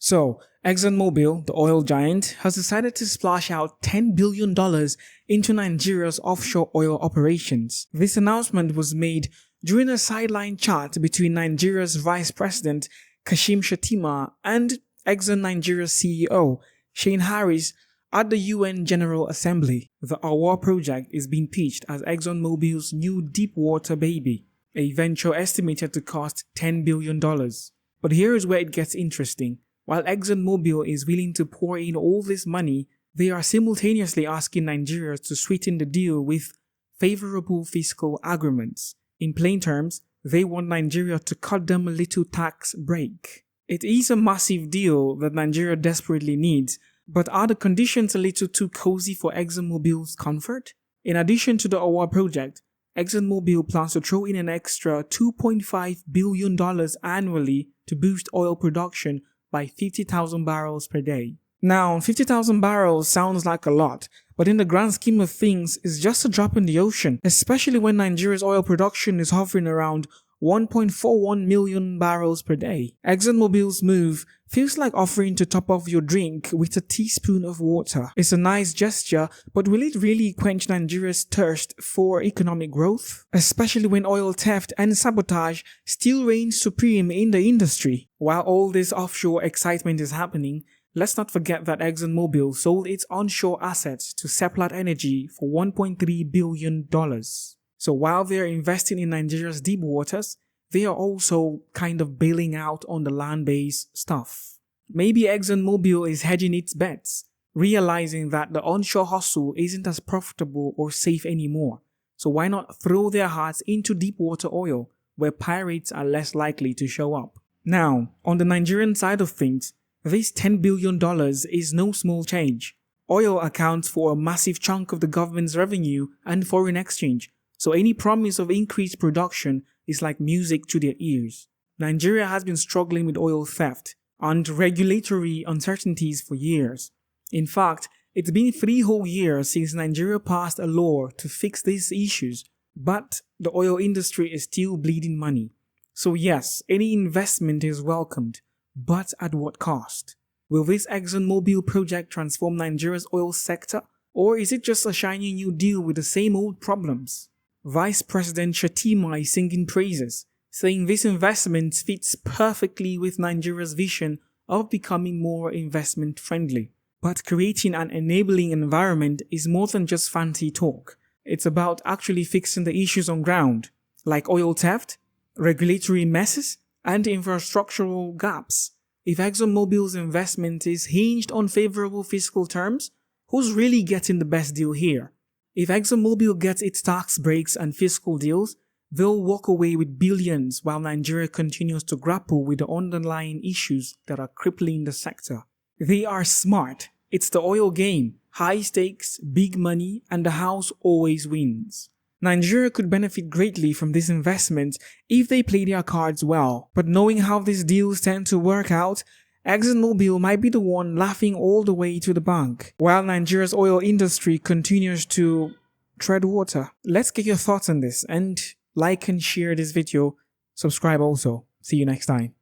So, ExxonMobil, the oil giant, has decided to splash out $10 billion into Nigeria's offshore oil operations. This announcement was made during a sideline chat between Nigeria's Vice President Kashim Shettima and Exxon Nigeria's CEO Shane Harris at the UN General Assembly. The Awa project is being pitched as ExxonMobil's new deep-water baby, a venture estimated to cost $10 billion. But here is where it gets interesting. While ExxonMobil is willing to pour in all this money, they are simultaneously asking Nigeria to sweeten the deal with favorable fiscal agreements. In plain terms, they want Nigeria to cut them a little tax break. It is a massive deal that Nigeria desperately needs, but are the conditions a little too cozy for ExxonMobil's comfort? In addition to the Awa project, ExxonMobil plans to throw in an extra $2.5 billion annually to boost oil production by 50,000 barrels per day. Now, 50,000 barrels sounds like a lot, but in the grand scheme of things, it's just a drop in the ocean, especially when Nigeria's oil production is hovering around 1.41 million barrels per day. ExxonMobil's move feels like offering to top off your drink with a teaspoon of water. It's a nice gesture, but will it really quench Nigeria's thirst for economic growth? Especially when oil theft and sabotage still reigns supreme in the industry. While all this offshore excitement is happening, let's not forget that ExxonMobil sold its onshore assets to Seplat Energy for $1.3 billion. So while they're investing in Nigeria's deep waters, they are also kind of bailing out on the land-based stuff. Maybe ExxonMobil is hedging its bets, realizing that the onshore hustle isn't as profitable or safe anymore. So why not throw their hearts into deep water oil, where pirates are less likely to show up? Now, on the Nigerian side of things, this $10 billion is no small change. Oil accounts for a massive chunk of the government's revenue and foreign exchange, so any promise of increased production is like music to their ears. Nigeria has been struggling with oil theft and regulatory uncertainties for years. In fact, it's been 3 whole years since Nigeria passed a law to fix these issues, but the oil industry is still bleeding money. So yes, any investment is welcomed, but at what cost? Will this ExxonMobil project transform Nigeria's oil sector, or is it just a shiny new deal with the same old problems? Vice President Shettima is singing praises, saying this investment fits perfectly with Nigeria's vision of becoming more investment friendly. But creating an enabling environment is more than just fancy talk. It's about actually fixing the issues on ground, like oil theft, regulatory messes, and infrastructural gaps. If ExxonMobil's investment is hinged on favorable fiscal terms, who's really getting the best deal here? If ExxonMobil gets its tax breaks and fiscal deals, they'll walk away with billions while Nigeria continues to grapple with the underlying issues that are crippling the sector. They are smart. It's the oil game. High stakes, big money, and the house always wins. Nigeria could benefit greatly from this investment if they play their cards well, but knowing how these deals tend to work out, ExxonMobil might be the one laughing all the way to the bank, while Nigeria's oil industry continues to tread water. Let's get your thoughts on this, and like and share this video. Subscribe also. See you next time.